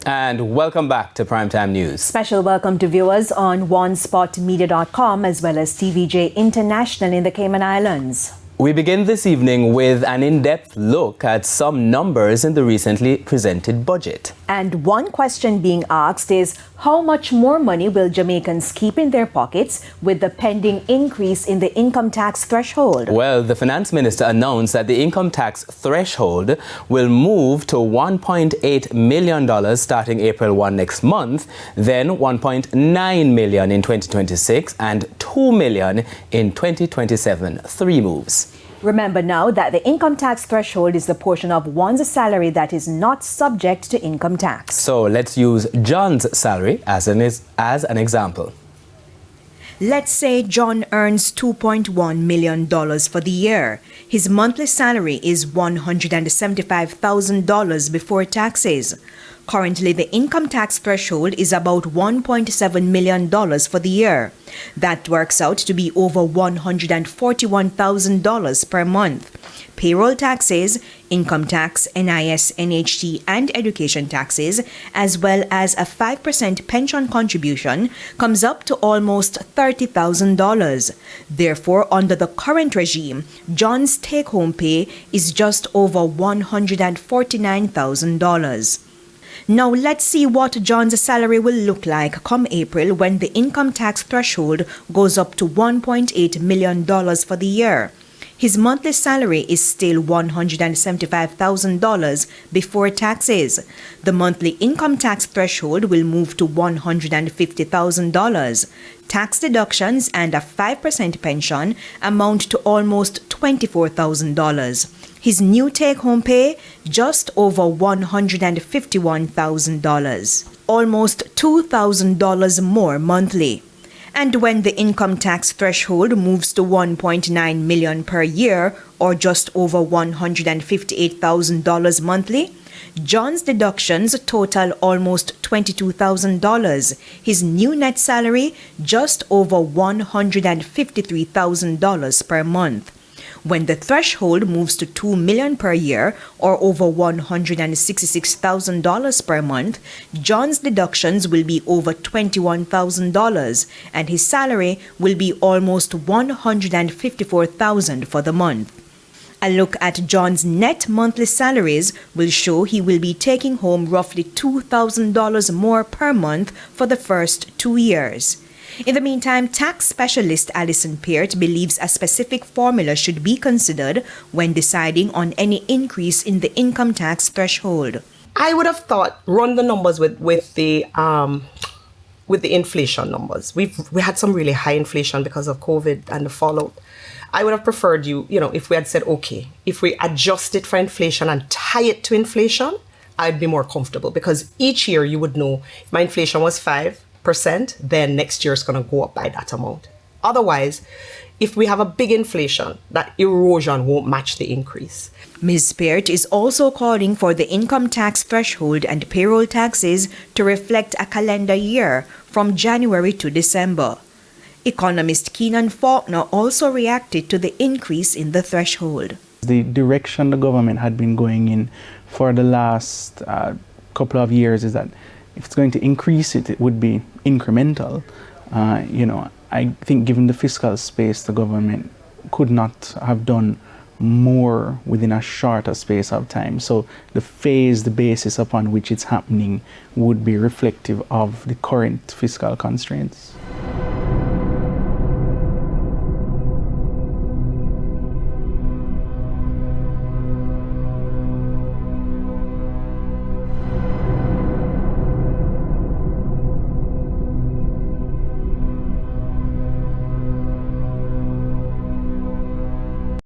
And welcome back to Primetime News. Special welcome to viewers on onespotmedia.com as well as TVJ International in the Cayman Islands. We begin this evening with an in-depth look at some numbers in the recently presented budget. And one question being asked is, how much more money will Jamaicans keep in their pockets with the pending increase in the income tax threshold? Well, the finance minister announced that the income tax threshold will move to $1.8 million starting April 1 next month, then $1.9 million in 2026 and $2 million in 2027. 3 moves. Remember now that the income tax threshold is the portion of one's salary that is not subject to income tax. So let's use John's salary as an example. Let's say John earns $2.1 million for the year. His monthly salary is $175,000 before taxes. Currently, the income tax threshold is about $1.7 million for the year. That works out to be over $141,000 per month. Payroll taxes, income tax, NIS, NHT, and education taxes, as well as a 5% pension contribution, comes up to almost $30,000. Therefore, under the current regime, John's take-home pay is just over $149,000. Now let's see what John's salary will look like come April when the income tax threshold goes up to $1.8 million for the year. His monthly salary is still $175,000 before taxes. The monthly income tax threshold will move to $150,000. Tax deductions and a 5% pension amount to almost $24,000. His new take-home pay, just over $151,000, almost $2,000 more monthly. And when the income tax threshold moves to $1.9 million per year, or just over $158,000 monthly, John's deductions total almost $22,000. His new net salary, just over $153,000 per month. When the threshold moves to $2 million per year, or over $166,000 per month, John's deductions will be over $21,000, and his salary will be almost $154,000 for the month. A look at John's net monthly salaries will show he will be taking home roughly $2,000 more per month for the first 2 years. In the meantime, tax specialist Alison Peart believes a specific formula should be considered when deciding on any increase in the income tax threshold. I would have thought run the numbers with the inflation numbers. We had some really high inflation because of COVID and the fallout. I would have preferred if we had said, okay, if we adjust it for inflation and tie it to inflation, I'd be more comfortable, because each year you would know if my inflation was 5%, then next year is going to go up by that amount. Otherwise, if we have a big inflation, that erosion won't match the increase. Ms. Peart is also calling for the income tax threshold and payroll taxes to reflect a calendar year from January to December. Economist Keenan Faulkner also reacted to the increase in the threshold. The direction the government had been going in for the last couple of years is that if it's going to increase it, it would be incremental. I think given the fiscal space, the government could not have done more within a shorter space of time. So the basis upon which it's happening would be reflective of the current fiscal constraints.